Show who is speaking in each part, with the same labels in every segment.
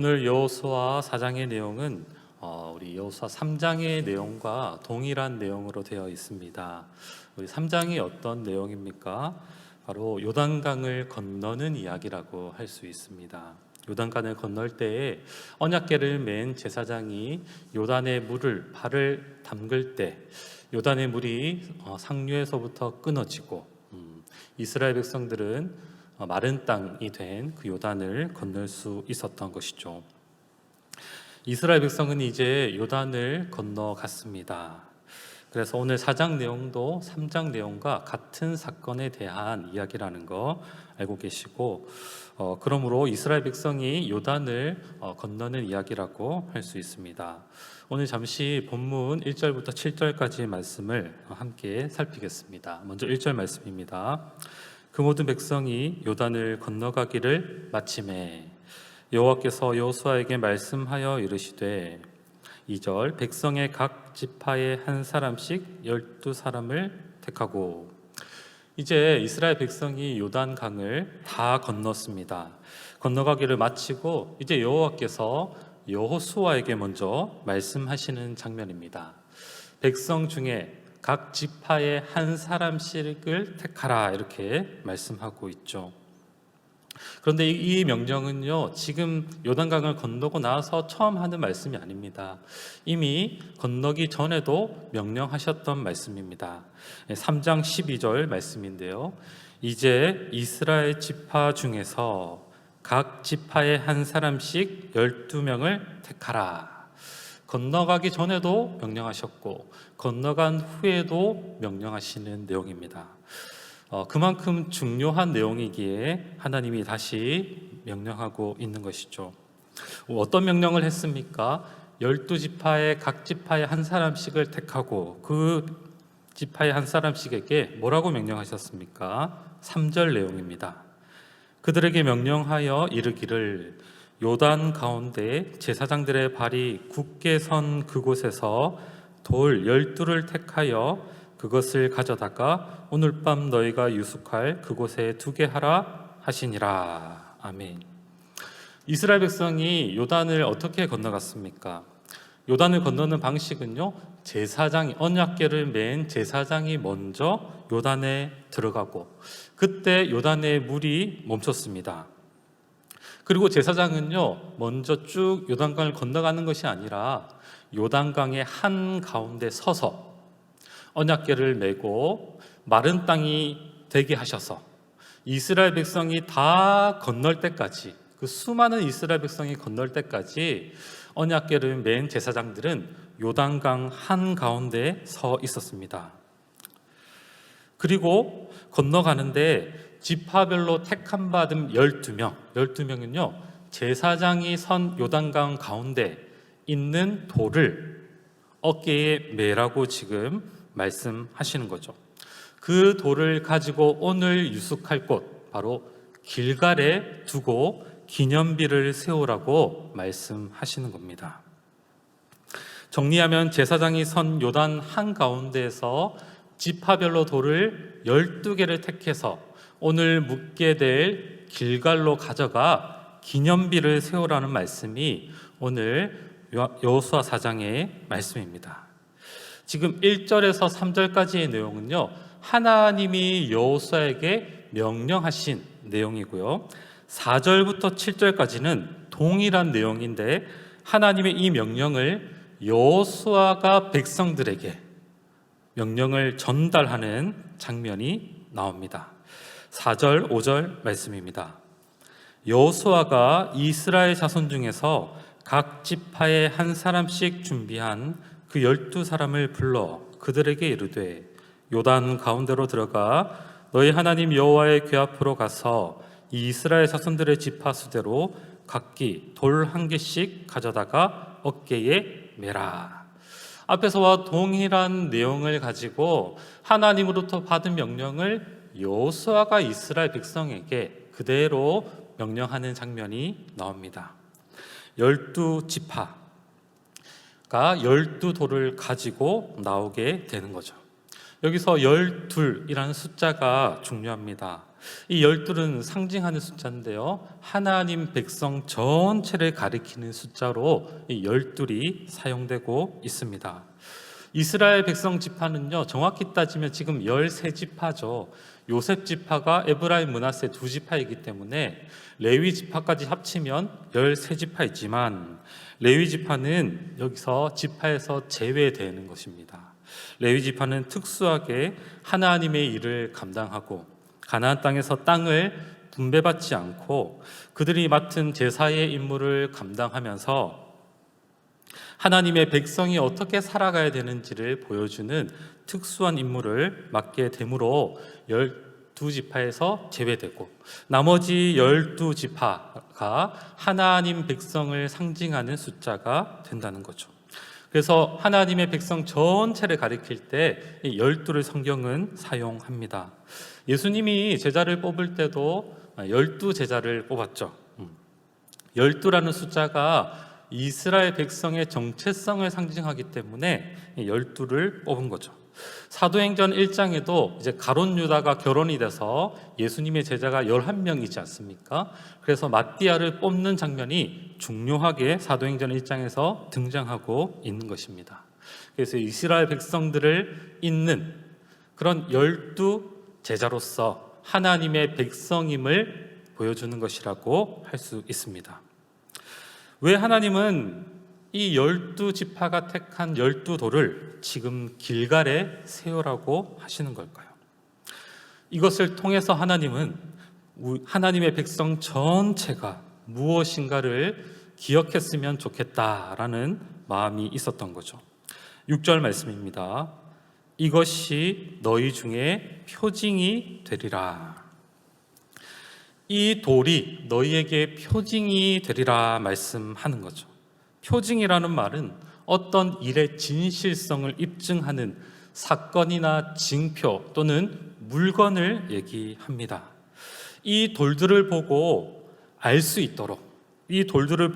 Speaker 1: 오늘 여호수아 4장의 내용은 우리 여호수아 3장의 내용과 동일한 내용으로 되어 있습니다. 우리 3장이 어떤 내용입니까? 바로 요단강을 건너는 이야기라고 할 수 있습니다. 요단강을 건널 때에 언약궤를 맨 제사장이 요단의 물을 발을 담글 때 요단의 물이 상류에서부터 끊어지고 이스라엘 백성들은 마른 땅이 된 그 요단을 건널 수 있었던 것이죠. 이스라엘 백성은 이제 요단을 건너갔습니다. 그래서 오늘 4장 내용도 3장 내용과 같은 사건에 대한 이야기라는 거 알고 계시고, 그러므로 이스라엘 백성이 요단을 건너는 이야기라고 할 수 있습니다. 오늘 잠시 본문 1절부터 7절까지의 말씀을 함께 살피겠습니다. 먼저 1절 말씀입니다. 그 모든 백성이 요단을 건너가기를 마치매 여호와께서 여호수아에게 말씀하여 이르시되 2절 백성의 각 지파에 한 사람씩 12사람을 택하고. 이제 이스라엘 백성이 요단강을 다 건넜습니다. 건너가기를 마치고 이제 여호와께서 여호수아에게 먼저 말씀하시는 장면입니다. 백성 중에 각 지파에 한 사람씩을 택하라, 이렇게 말씀하고 있죠. 그런데 이 명령은요, 지금 요단강을 건너고 나서 처음 하는 말씀이 아닙니다. 이미 건너기 전에도 명령하셨던 말씀입니다. 3장 12절 말씀인데요. 이제 이스라엘 지파 중에서 각 지파에 한 사람씩 12명을 택하라. 건너가기 전에도 명령하셨고 건너간 후에도 명령하시는 내용입니다. 그만큼 중요한 내용이기에 하나님이 다시 명령하고 있는 것이죠. 어떤 명령을 했습니까? 12지파의 각 지파에 한 사람씩을 택하고 그 지파의 한 사람씩에게 뭐라고 명령하셨습니까? 3절 내용입니다. 그들에게 명령하여 이르기를 요단 가운데 제사장들의 발이 굳게 선 그곳에서 돌 12를 택하여 그것을 가져다가 오늘 밤 너희가 유숙할 그곳에 두게 하라 하시니라. 아멘. 이스라엘 백성이 요단을 어떻게 건너갔습니까? 요단을 건너는 방식은요, 제사장이, 언약궤를 맨 제사장이 먼저 요단에 들어가고 그때 요단의 물이 멈췄습니다. 그리고 제사장은요, 먼저 쭉 요단강을 건너가는 것이 아니라 요단강의 한 가운데 서서 언약궤를 메고 마른 땅이 되게 하셔서 이스라엘 백성이 다 건널 때까지, 그 수많은 이스라엘 백성이 건널 때까지 언약궤를 맨 제사장들은 요단강 한 가운데 서 있었습니다. 그리고 건너가는데 지파별로 택함 받은 12명은요, 제사장이 선 요단강 가운데 있는 돌을 어깨에 매라고 지금 말씀하시는 거죠. 그 돌을 가지고 오늘 유숙할 곳, 바로 길갈에 두고 기념비를 세우라고 말씀하시는 겁니다. 정리하면 제사장이 선 요단 한가운데에서 지파별로 돌을 12개를 택해서 오늘 묵게 될 길갈로 가져가 기념비를 세우라는 말씀이 오늘 여호수아 4장의 말씀입니다. 지금 1절에서 3절까지의 내용은요, 하나님이 여호수아에게 명령하신 내용이고요, 4절부터 7절까지는 동일한 내용인데 하나님의 이 명령을 여호수아가 백성들에게 명령을 전달하는 장면이 나옵니다. 4절, 5절 말씀입니다. 여호수아가 이스라엘 자손 중에서 각 지파에 한 사람씩 준비한 그 12사람을 불러 그들에게 이르되 요단 가운데로 들어가 너희 하나님 여호와의 궤 앞으로 가서 이 이스라엘 자손들의 지파 수대로 각기 돌 한 개씩 가져다가 어깨에 매라. 앞에서와 동일한 내용을 가지고 하나님으로부터 받은 명령을 여호수아가 이스라엘 백성에게 그대로 명령하는 장면이 나옵니다. 12지파가 12돌을 가지고 나오게 되는 거죠. 여기서 12이라는 숫자가 중요합니다. 이 12는 상징하는 숫자인데요, 하나님 백성 전체를 가리키는 숫자로 이 12이 사용되고 있습니다. 이스라엘 백성 지파는요, 정확히 따지면 지금 13지파죠. 요셉 지파가 에브라임 므낫세 2지파이기 때문에 레위 지파까지 합치면 13지파이지만 레위 지파는 여기서 지파에서 제외되는 것입니다. 레위 지파는 특수하게 하나님의 일을 감당하고 가나안 땅에서 땅을 분배받지 않고 그들이 맡은 제사의 임무를 감당하면서 하나님의 백성이 어떻게 살아가야 되는지를 보여주는 특수한 임무를 맡게 되므로 12지파에서 제외되고 나머지 12지파가 하나님 백성을 상징하는 숫자가 된다는 거죠. 그래서 하나님의 백성 전체를 가리킬 때 12를 성경은 사용합니다. 예수님이 제자를 뽑을 때도 12제자를 뽑았죠. 12라는 숫자가 이스라엘 백성의 정체성을 상징하기 때문에 12를 뽑은 거죠. 사도행전 1장에도 이제 가룟 유다가 결혼이 돼서 예수님의 제자가 11명이지 않습니까? 그래서 마띠아를 뽑는 장면이 중요하게 사도행전 1장에서 등장하고 있는 것입니다. 그래서 이스라엘 백성들을 잇는 그런 12제자로서 하나님의 백성임을 보여주는 것이라고 할 수 있습니다. 왜 하나님은 이 12지파가 택한 12돌을 지금 길갈에 세우라고 하시는 걸까요? 이것을 통해서 하나님은 하나님의 백성 전체가 무엇인가를 기억했으면 좋겠다라는 마음이 있었던 거죠. 6절 말씀입니다. 이것이 너희 중에 표징이 되리라. 이 돌이 너희에게 표징이 되리라 말씀하는 거죠. 표징이라는 말은 어떤 일의 진실성을 입증하는 사건이나 징표 또는 물건을 얘기합니다. 이 돌들을 보고 알 수 있도록, 이 돌들을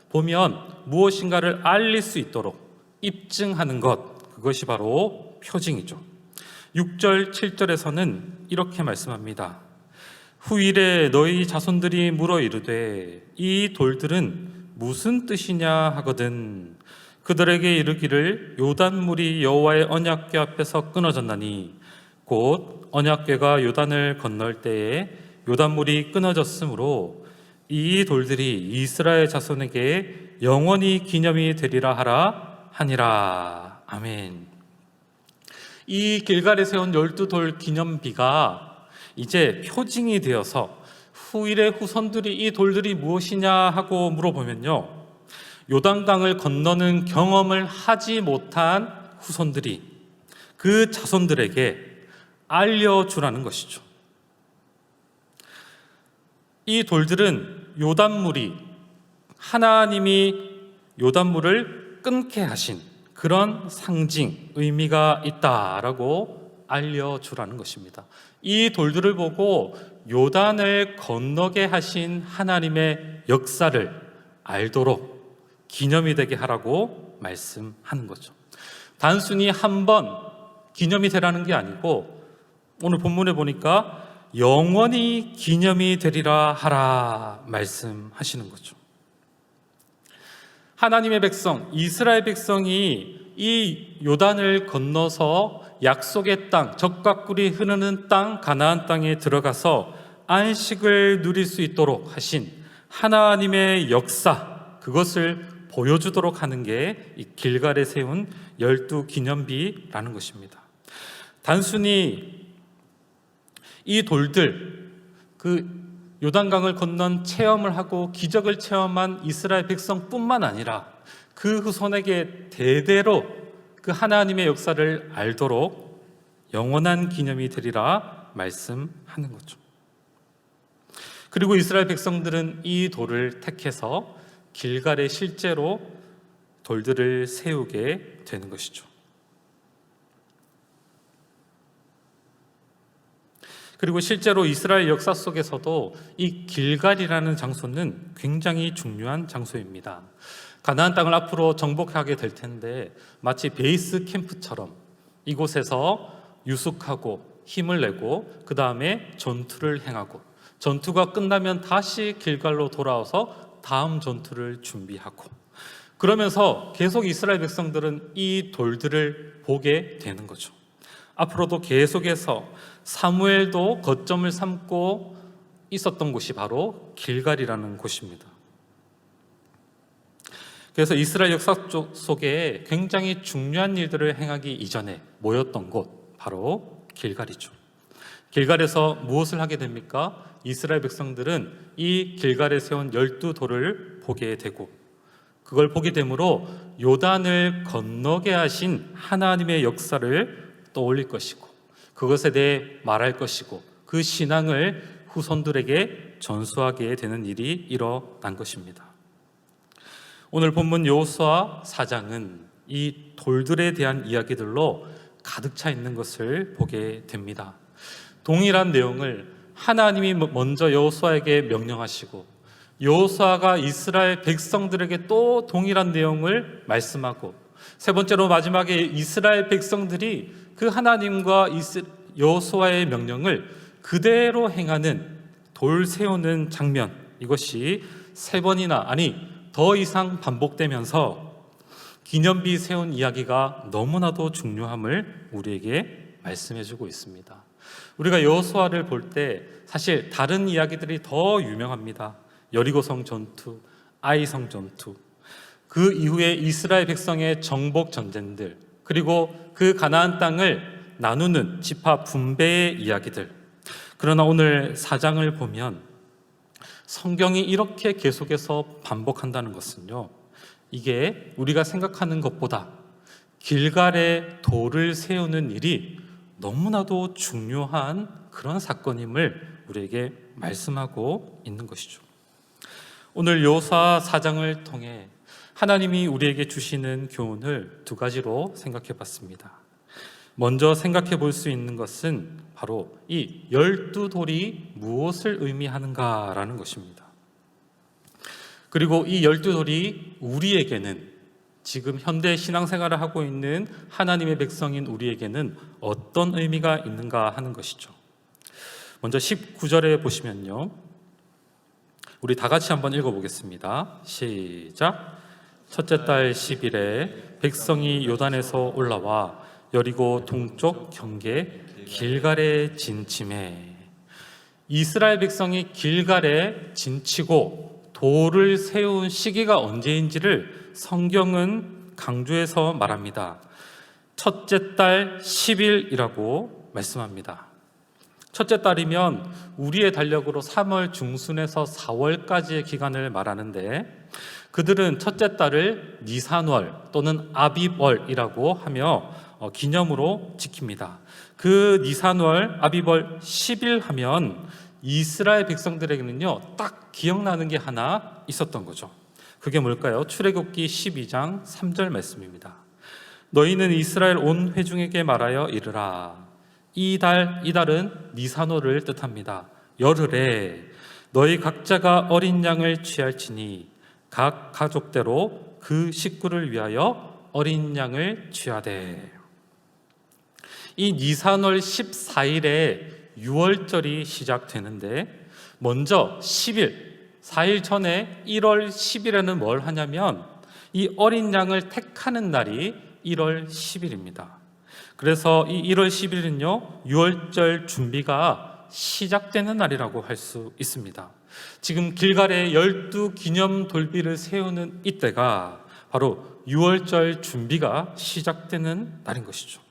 Speaker 1: 보면 무엇인가를 알릴 수 있도록 입증하는 것, 그것이 바로 표징이죠. 6절, 7절에서는 이렇게 말씀합니다. 후일에 너희 자손들이 물어 이르되 이 돌들은 무슨 뜻이냐 하거든 그들에게 이르기를 요단물이 여호와의 언약궤 앞에서 끊어졌나니 곧 언약궤가 요단을 건널 때에 요단물이 끊어졌으므로 이 돌들이 이스라엘 자손에게 영원히 기념이 되리라 하라 하니라. 아멘. 이 길갈에 세운 12돌 기념비가 이제 표징이 되어서 후일의 후손들이 이 돌들이 무엇이냐 하고 물어보면요, 요단강을 건너는 경험을 하지 못한 후손들이 그 자손들에게 알려주라는 것이죠. 이 돌들은 요단물이 하나님이 요단물을 끊게 하신 그런 상징, 의미가 있다라고 알려주라는 것입니다. 이 돌들을 보고 요단을 건너게 하신 하나님의 역사를 알도록 기념이 되게 하라고 말씀하는 거죠. 단순히 한 번 기념이 되라는 게 아니고 오늘 본문에 보니까 영원히 기념이 되리라 하라 말씀하시는 거죠. 하나님의 백성, 이스라엘 백성이 이 요단을 건너서 약속의 땅, 젖과 꿀이 흐르는 땅, 가나안 땅에 들어가서 안식을 누릴 수 있도록 하신 하나님의 역사, 그것을 보여주도록 하는 게 이 길갈에 세운 12기념비라는 것입니다. 단순히 이 돌들, 그 요단강을 건넌 체험을 하고 기적을 체험한 이스라엘 백성뿐만 아니라 그 후손에게 대대로 그 하나님의 역사를 알도록 영원한 기념이 되리라 말씀하는 거죠. 그리고 이스라엘 백성들은 이 돌을 택해서 길갈에 실제로 돌들을 세우게 되는 것이죠. 그리고 실제로 이스라엘 역사 속에서도 이 길갈이라는 장소는 굉장히 중요한 장소입니다. 가나안 땅을 앞으로 정복하게 될 텐데 마치 베이스 캠프처럼 이곳에서 유숙하고 힘을 내고 그 다음에 전투를 행하고 전투가 끝나면 다시 길갈로 돌아와서 다음 전투를 준비하고 그러면서 계속 이스라엘 백성들은 이 돌들을 보게 되는 거죠. 앞으로도 계속해서 사무엘도 거점을 삼고 있었던 곳이 바로 길갈이라는 곳입니다. 그래서 이스라엘 역사 속에 굉장히 중요한 일들을 행하기 이전에 모였던 곳 바로 길갈이죠. 길갈에서 무엇을 하게 됩니까? 이스라엘 백성들은 이 길갈에 세운 12돌을 보게 되고 그걸 보게 되므로 요단을 건너게 하신 하나님의 역사를 떠올릴 것이고 그것에 대해 말할 것이고 그 신앙을 후손들에게 전수하게 되는 일이 일어난 것입니다. 오늘 본문 여호수아 4장은 이 돌들에 대한 이야기들로 가득 차 있는 것을 보게 됩니다. 동일한 내용을 하나님이 먼저 여호수아에게 명령하시고 여호수아가 이스라엘 백성들에게 또 동일한 내용을 말씀하고 세 번째로 마지막에 이스라엘 백성들이 그 하나님과 여호수아의 명령을 그대로 행하는 돌 세우는 장면, 이것이 세 번이나 아니 더 이상 반복되면서 기념비 세운 이야기가 너무나도 중요함을 우리에게 말씀해주고 있습니다. 우리가 여호수아를 볼 때 사실 다른 이야기들이 더 유명합니다. 여리고성 전투, 아이성 전투, 그 이후에 이스라엘 백성의 정복 전쟁들, 그리고 그 가나안 땅을 나누는 지파 분배의 이야기들. 그러나 오늘 4장을 보면 성경이 이렇게 계속해서 반복한다는 것은요, 이게 우리가 생각하는 것보다 길갈에 돌을 세우는 일이 너무나도 중요한 그런 사건임을 우리에게 말씀하고 있는 것이죠. 오늘 여호수아 4장을 통해 하나님이 우리에게 주시는 교훈을 두 가지로 생각해 봤습니다. 먼저 생각해 볼 수 있는 것은 바로 이 12돌이 무엇을 의미하는가라는 것입니다. 그리고 이 12돌이 우리에게는 지금 현대 신앙생활을 하고 있는 하나님의 백성인 우리에게는 어떤 의미가 있는가 하는 것이죠. 먼저 19절에 보시면요, 우리 다 같이 한번 읽어보겠습니다. 시작. 첫째 달 10일에 백성이 요단에서 올라와 여리고 동쪽 경계 길갈에 진침해. 이스라엘 백성이 길갈에 진치고 돌을 세운 시기가 언제인지를 성경은 강조해서 말합니다. 첫째 달 10일이라고 말씀합니다. 첫째 달이면 우리의 달력으로 3월 중순에서 4월까지의 기간을 말하는데 그들은 첫째 달을 니산월 또는 아빕월이라고 하며 기념으로 지킵니다. 그 니산월 아빕월 10일 하면 이스라엘 백성들에게는요, 딱 기억나는 게 하나 있었던 거죠. 그게 뭘까요? 출애굽기 12장 3절 말씀입니다. 너희는 이스라엘 온 회중에게 말하여 이르라. 이달은 니산월을 뜻합니다. 열흘에 너희 각자가 어린 양을 취할지니 각 가족대로 그 식구를 위하여 어린 양을 취하되. 이 니산월 14일에 유월절이 시작되는데 먼저 10일, 4일 전에 1월 10일에는 뭘 하냐면 이 어린 양을 택하는 날이 1월 10일입니다. 그래서 이 1월 10일은요, 유월절 준비가 시작되는 날이라고 할 수 있습니다. 지금 길갈에 12기념 돌비를 세우는 이때가 바로 유월절 준비가 시작되는 날인 것이죠.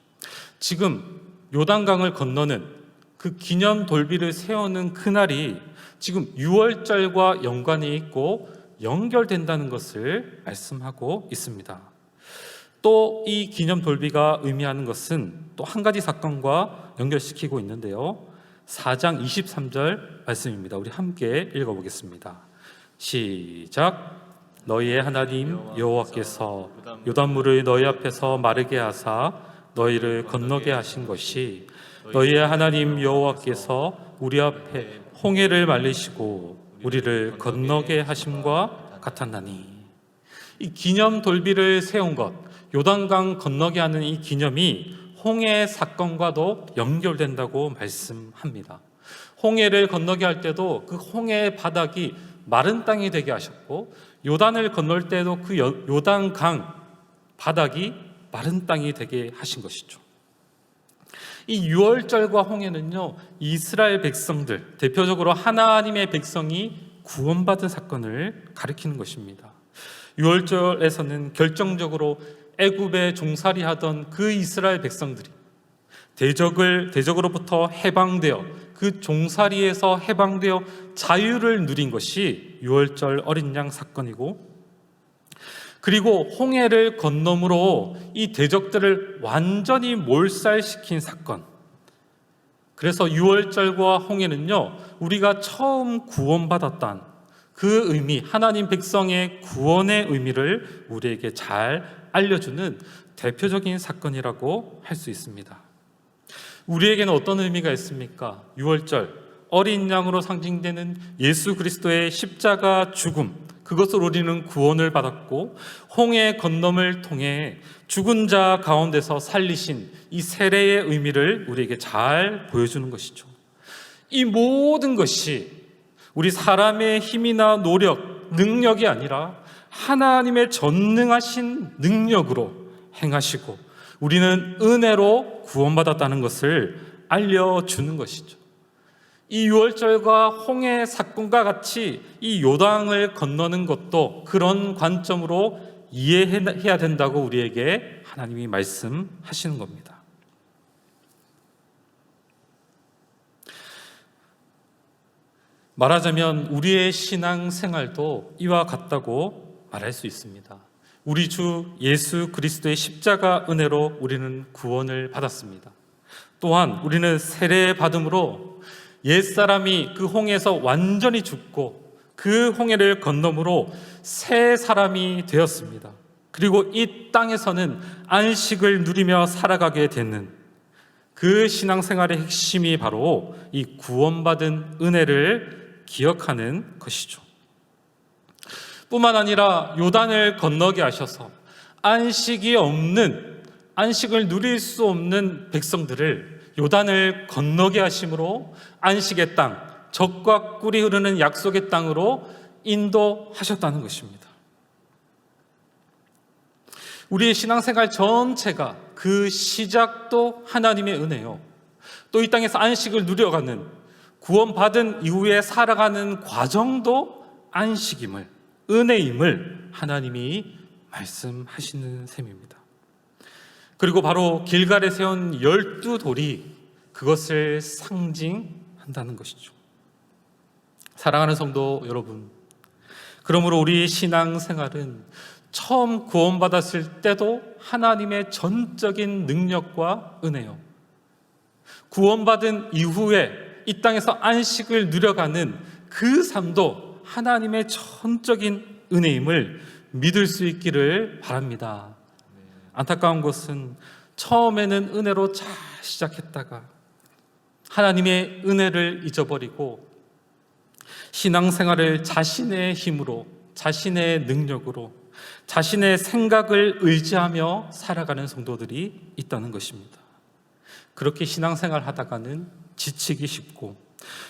Speaker 1: 지금 요단강을 건너는 그 기념 돌비를 세우는 그날이 지금 유월절과 연관이 있고 연결된다는 것을 말씀하고 있습니다. 또 이 기념 돌비가 의미하는 것은 또 한 가지 사건과 연결시키고 있는데요, 4장 23절 말씀입니다. 우리 함께 읽어보겠습니다. 시작. 너희의 하나님 여호와께서 요단물을 너희 앞에서 마르게 하사 너희를 건너게 하신 것이 너희의 하나님 여호와께서 우리 앞에 홍해를 말리시고 우리를 건너게 하심과 같았나니. 이 기념 돌비를 세운 것, 요단강 건너게 하는 이 기념이 홍해 사건과도 연결된다고 말씀합니다. 홍해를 건너게 할 때도 그 홍해의 바닥이 마른 땅이 되게 하셨고, 요단을 건널 때도 그 요단강 바닥이 마른 땅이 되게 하신 것이죠. 이 유월절과 홍해는요, 이스라엘 백성들, 대표적으로 하나님의 백성이 구원받은 사건을 가리키는 것입니다. 유월절에서는 결정적으로 애굽에 종살이하던 그 이스라엘 백성들이 대적으로부터 해방되어 그 종살이에서 해방되어 자유를 누린 것이 유월절 어린 양 사건이고, 그리고 홍해를 건너므로 이 대적들을 완전히 몰살시킨 사건. 그래서 유월절과 홍해는요, 우리가 처음 구원받았다는 그 의미, 하나님 백성의 구원의 의미를 우리에게 잘 알려주는 대표적인 사건이라고 할 수 있습니다. 우리에게는 어떤 의미가 있습니까? 유월절, 어린 양으로 상징되는 예수 그리스도의 십자가 죽음, 그것으로 우리는 구원을 받았고, 홍해 건너을 통해 죽은 자 가운데서 살리신 이 세례의 의미를 우리에게 잘 보여주는 것이죠. 이 모든 것이 우리 사람의 힘이나 노력, 능력이 아니라 하나님의 전능하신 능력으로 행하시고 우리는 은혜로 구원받았다는 것을 알려주는 것이죠. 이 유월절과 홍해 사건과 같이 이 요단을 건너는 것도 그런 관점으로 이해해야 된다고 우리에게 하나님이 말씀하시는 겁니다. 말하자면 우리의 신앙 생활도 이와 같다고 말할 수 있습니다. 우리 주 예수 그리스도의 십자가 은혜로 우리는 구원을 받았습니다. 또한 우리는 세례 받음으로 옛사람이 그 홍해에서 완전히 죽고 그 홍해를 건너므로 새 사람이 되었습니다. 그리고 이 땅에서는 안식을 누리며 살아가게 되는 그 신앙생활의 핵심이 바로 이 구원받은 은혜를 기억하는 것이죠. 뿐만 아니라 요단을 건너게 하셔서 안식을 누릴 수 없는 백성들을 요단을 건너게 하심으로 안식의 땅, 젖과 꿀이 흐르는 약속의 땅으로 인도하셨다는 것입니다. 우리의 신앙생활 전체가 그 시작도 하나님의 은혜요, 또 이 땅에서 안식을 누려가는, 구원받은 이후에 살아가는 과정도 안식임을, 은혜임을 하나님이 말씀하시는 셈입니다. 그리고 바로 길갈에 세운 12돌이 그것을 상징한다는 것이죠. 사랑하는 성도 여러분, 그러므로 우리 신앙생활은 처음 구원받았을 때도 하나님의 전적인 능력과 은혜요, 구원받은 이후에 이 땅에서 안식을 누려가는 그 삶도 하나님의 전적인 은혜임을 믿을 수 있기를 바랍니다. 안타까운 것은 처음에는 은혜로 잘 시작했다가 하나님의 은혜를 잊어버리고 신앙생활을 자신의 힘으로, 자신의 능력으로, 자신의 생각을 의지하며 살아가는 성도들이 있다는 것입니다. 그렇게 신앙생활 하다가는 지치기 쉽고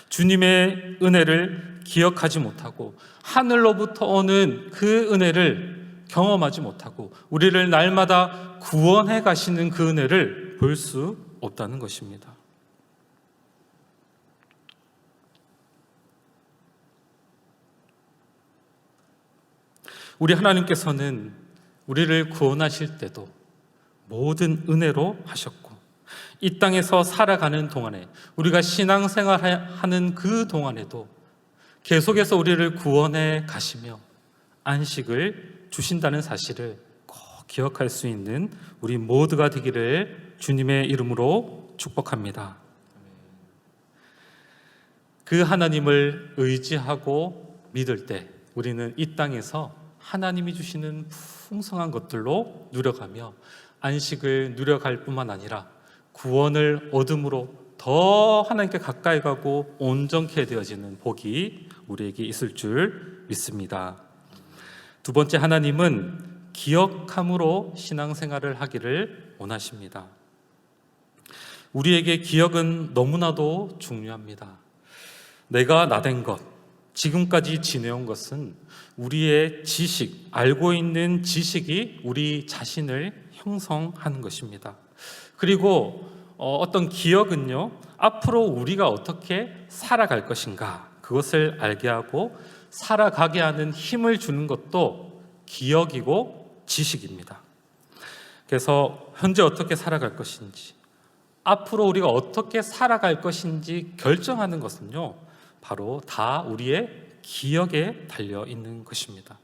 Speaker 1: 주님의 은혜를 기억하지 못하고 하늘로부터 오는 그 은혜를 경험하지 못하고 우리를 날마다 구원해 가시는 그 은혜를 볼 수 없다는 것입니다. 우리 하나님께서는 우리를 구원하실 때도 모든 은혜로 하셨고 이 땅에서 살아가는 동안에, 우리가 신앙생활하는 그 동안에도 계속해서 우리를 구원해 가시며 안식을 주신다는 사실을 꼭 기억할 수 있는 우리 모두가 되기를 주님의 이름으로 축복합니다. 그 하나님을 의지하고 믿을 때 우리는 이 땅에서 하나님이 주시는 풍성한 것들로 누려가며 안식을 누려갈 뿐만 아니라 구원을 얻음으로 더 하나님께 가까이 가고 온전케 되어지는 복이 우리에게 있을 줄 믿습니다. 두 번째, 하나님은 기억함으로 신앙생활을 하기를 원하십니다. 우리에게 기억은 너무나도 중요합니다. 내가 나된 것, 지금까지 지내온 것은 우리의 지식, 알고 있는 지식이 우리 자신을 형성하는 것입니다. 그리고 어떤 기억은요, 앞으로 우리가 어떻게 살아갈 것인가, 그것을 알게 하고 살아가게 하는 힘을 주는 것도 기억이고 지식입니다. 그래서 현재 어떻게 살아갈 것인지, 앞으로 우리가 어떻게 살아갈 것인지 결정하는 것은요, 바로 다 우리의 기억에 달려 있는 것입니다.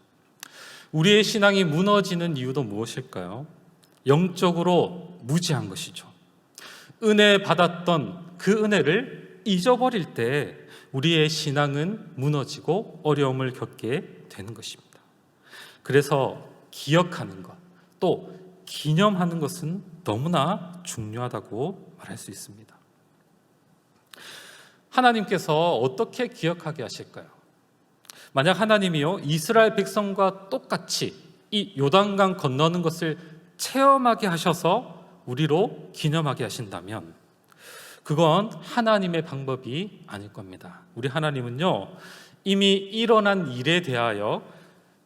Speaker 1: 우리의 신앙이 무너지는 이유도 무엇일까요? 영적으로 무지한 것이죠. 은혜 받았던 그 은혜를 잊어버릴 때 우리의 신앙은 무너지고 어려움을 겪게 되는 것입니다. 그래서 기억하는 것, 또 기념하는 것은 너무나 중요하다고 말할 수 있습니다. 하나님께서 어떻게 기억하게 하실까요? 만약 하나님이요, 이스라엘 백성과 똑같이 이 요단강 건너는 것을 체험하게 하셔서 우리로 기념하게 하신다면 그건 하나님의 방법이 아닐 겁니다. 우리 하나님은요, 이미 일어난 일에 대하여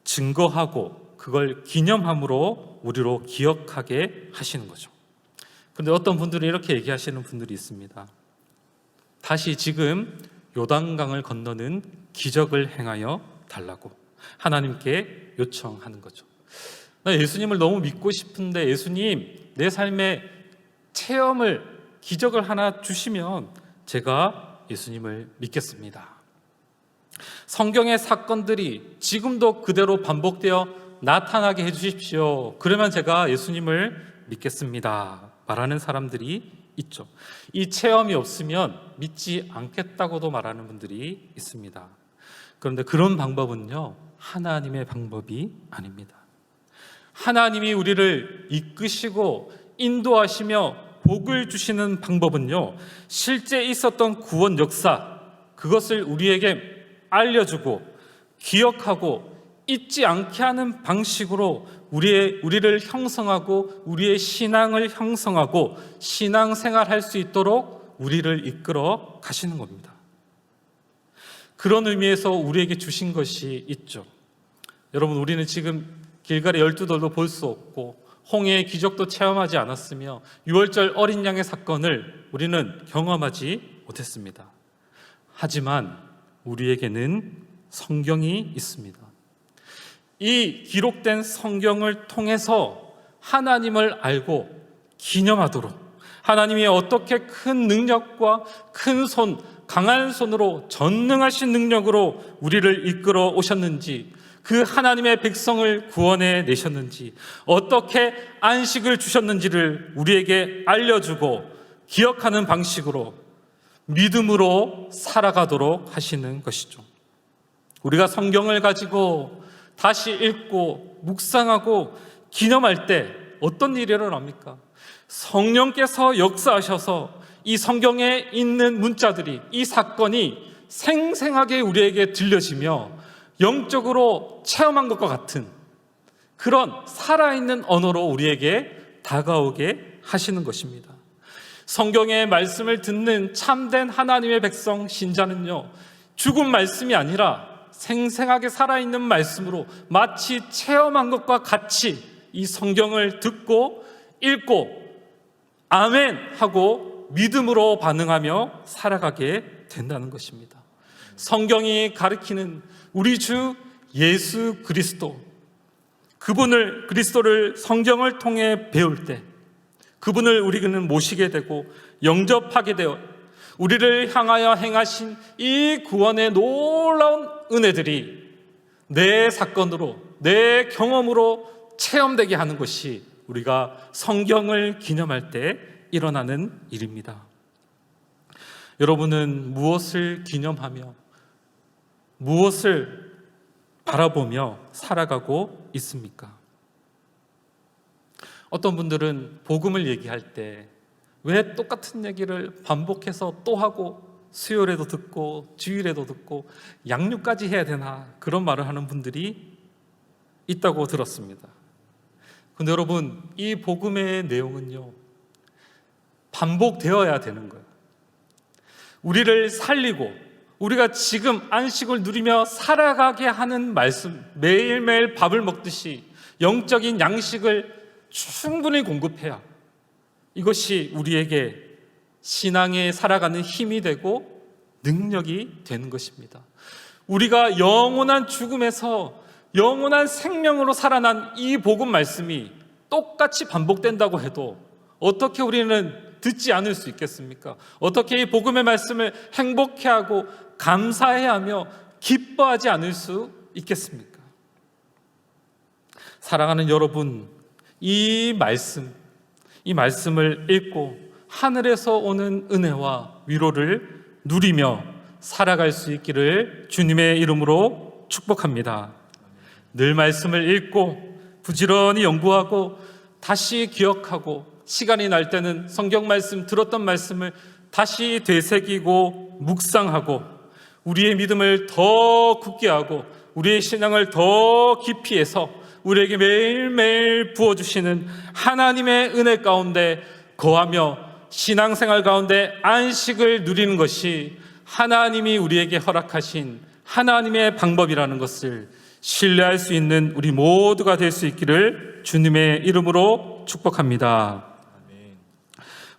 Speaker 1: 증거하고 그걸 기념함으로 우리로 기억하게 하시는 거죠. 그런데 어떤 분들은 이렇게 얘기하시는 분들이 있습니다. 다시 지금 요단강을 건너는 기적을 행하여 달라고 하나님께 요청하는 거죠. 나 예수님을 너무 믿고 싶은데 예수님, 내 삶의 체험을, 기적을 하나 주시면 제가 예수님을 믿겠습니다. 성경의 사건들이 지금도 그대로 반복되어 나타나게 해주십시오. 그러면 제가 예수님을 믿겠습니다. 말하는 사람들이 있죠. 이 체험이 없으면 믿지 않겠다고도 말하는 분들이 있습니다. 그런데 그런 방법은요, 하나님의 방법이 아닙니다. 하나님이 우리를 이끄시고 인도하시며 복을 주시는 방법은요, 실제 있었던 구원 역사, 그것을 우리에게 알려주고 기억하고 잊지 않게 하는 방식으로 우리를 형성하고 우리의 신앙을 형성하고 신앙생활할 수 있도록 우리를 이끌어 가시는 겁니다. 그런 의미에서 우리에게 주신 것이 있죠. 여러분, 우리는 지금 길갈의 12돌도 볼 수 없고 홍해의 기적도 체험하지 않았으며 6월절 어린 양의 사건을 우리는 경험하지 못했습니다. 하지만 우리에게는 성경이 있습니다. 이 기록된 성경을 통해서 하나님을 알고 기념하도록, 하나님이 어떻게 큰 능력과 큰 손, 강한 손으로 전능하신 능력으로 우리를 이끌어 오셨는지, 그 하나님의 백성을 구원해 내셨는지, 어떻게 안식을 주셨는지를 우리에게 알려주고 기억하는 방식으로 믿음으로 살아가도록 하시는 것이죠. 우리가 성경을 가지고 다시 읽고 묵상하고 기념할 때 어떤 일이 일어납니까? 성령께서 역사하셔서 이 성경에 있는 문자들이, 이 사건이 생생하게 우리에게 들려지며 영적으로 체험한 것과 같은 그런 살아있는 언어로 우리에게 다가오게 하시는 것입니다. 성경의 말씀을 듣는 참된 하나님의 백성 신자는요, 죽은 말씀이 아니라 생생하게 살아있는 말씀으로 마치 체험한 것과 같이 이 성경을 듣고 읽고 아멘 하고 믿음으로 반응하며 살아가게 된다는 것입니다. 성경이 가리키는 우리 주 예수 그리스도, 그리스도를 성경을 통해 배울 때 그분을 우리는 모시게 되고 영접하게 되어 우리를 향하여 행하신 이 구원의 놀라운 은혜들이 내 사건으로, 내 경험으로 체험되게 하는 것이 우리가 성경을 기념할 때 일어나는 일입니다. 여러분은 무엇을 기념하며 무엇을 바라보며 살아가고 있습니까? 어떤 분들은 복음을 얘기할 때 왜 똑같은 얘기를 반복해서 또 하고 수요일에도 듣고 주일에도 듣고 양육까지 해야 되나, 그런 말을 하는 분들이 있다고 들었습니다. 근데 여러분, 이 복음의 내용은요, 반복되어야 되는 거예요. 우리를 살리고 우리가 지금 안식을 누리며 살아가게 하는 말씀, 매일매일 밥을 먹듯이 영적인 양식을 충분히 공급해야 이것이 우리에게 신앙에 살아가는 힘이 되고 능력이 되는 것입니다. 우리가 영원한 죽음에서 영원한 생명으로 살아난 이 복음 말씀이 똑같이 반복된다고 해도 어떻게 우리는 듣지 않을 수 있겠습니까? 어떻게 이 복음의 말씀을 행복해하고 감사해하며 기뻐하지 않을 수 있겠습니까? 사랑하는 여러분, 이 말씀을 읽고 하늘에서 오는 은혜와 위로를 누리며 살아갈 수 있기를 주님의 이름으로 축복합니다. 늘 말씀을 읽고 부지런히 연구하고 다시 기억하고 시간이 날 때는 성경 말씀, 들었던 말씀을 다시 되새기고 묵상하고 우리의 믿음을 더 굳게 하고 우리의 신앙을 더 깊이 해서 우리에게 매일매일 부어주시는 하나님의 은혜 가운데 거하며 신앙생활 가운데 안식을 누리는 것이 하나님이 우리에게 허락하신 하나님의 방법이라는 것을 신뢰할 수 있는 우리 모두가 될 수 있기를 주님의 이름으로 축복합니다.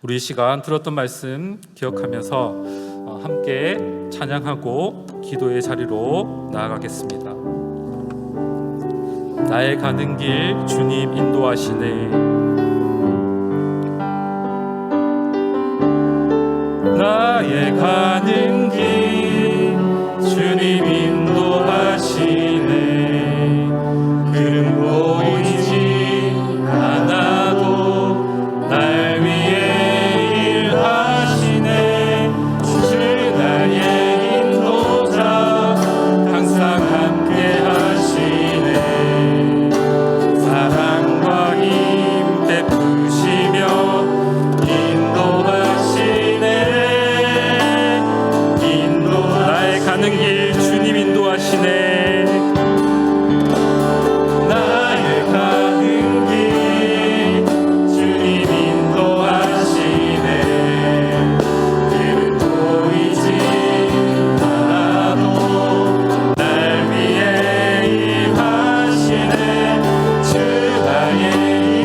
Speaker 1: 우리 이 시간 들었던 말씀 기억하면서 함께 찬양하고 기도의 자리로 나아가겠습니다. 나의 가는 길 주님 인도하시네. 나의 가는 길 주님 인도하시네. 그름 보이지 않아도 날 위해 일하시네. 주 나의 인도자 항상 함께 하시네. 사랑과 힘 베푸시며 가는 길 주님 인도하시네. 나의 가는 길 주님 인도하시네. 길은 보이지 않아도 날 위해 일하시네. 주 나의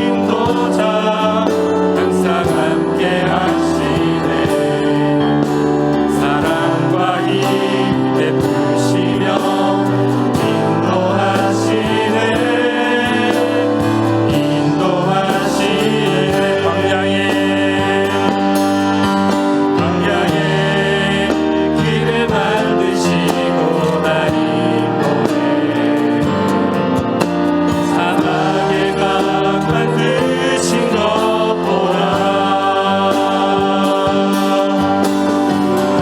Speaker 1: 인도자 항상 함께 하시네. 사랑과 힘 베푸시며 인도하시네. 광야에 길을 만드시고 날 인도해. 사막에 강 만드신 것 보라.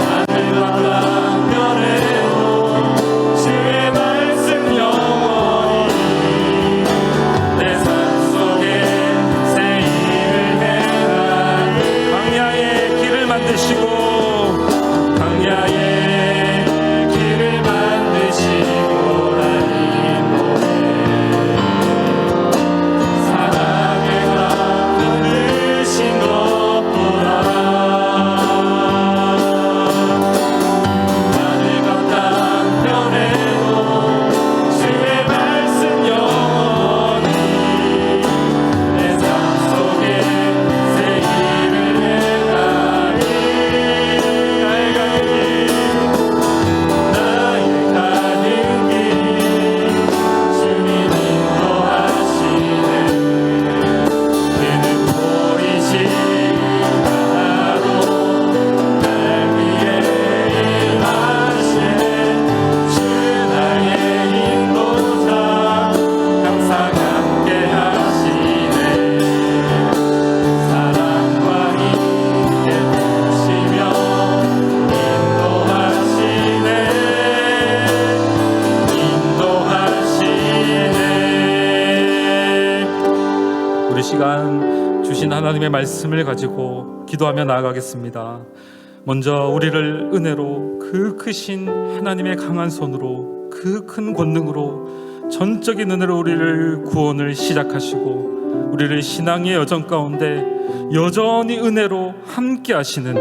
Speaker 1: 하늘과 땅별에도 주의 말씀 영원히 내 삶 속에 새 일을 행하리. 광야에 길을 만드시고 날 인도해. 사랑의 강 만드신 것 보라. 하늘과 땅별에도 주의 말씀 영원히 내 삶 속에 새 일을 행하리. 나의 가는 길 주님 인도하시네. 길은 보이지 않아도 날 위해 일하시네. 주 나의 인도자 항상 함께 하시네. 사랑과 힘 베푸시며 인도하시네. 우리 시간 주신 하나님의 말씀을 가지고 기도하며 나아가겠습니다. 먼저 우리를 은혜로 그 크신 하나님의 강한 손으로 그 큰 권능으로 전적인 은혜로 우리를 구원을 시작하시고 우리를 신앙의 여정 가운데 여전히 은혜로 함께 하시는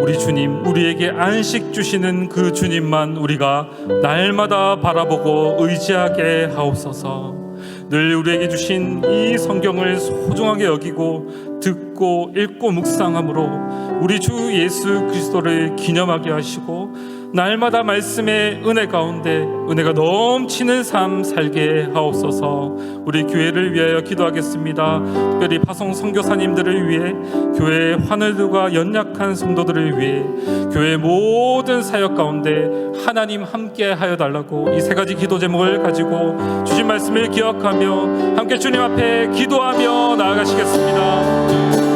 Speaker 1: 우리 주님, 우리에게 안식 주시는 그 주님만 우리가 날마다 바라보고 의지하게 하옵소서. 늘 우리에게 주신 이 성경을 소중하게 여기고 듣고 읽고 묵상함으로 우리 주 예수 그리스도를 기념하게 하시고 날마다 말씀의 은혜 가운데 은혜가 넘치는 삶 살게 하옵소서. 우리 교회를 위하여 기도하겠습니다. 특별히 파송 선교사님들을 위해, 교회의 환우들과 연약한 성도들을 위해, 교회 모든 사역 가운데 하나님 함께 하여 달라고 이 세 가지 기도 제목을 가지고 주신 말씀을 기억하며 함께 주님 앞에 기도하며 나아가시겠습니다.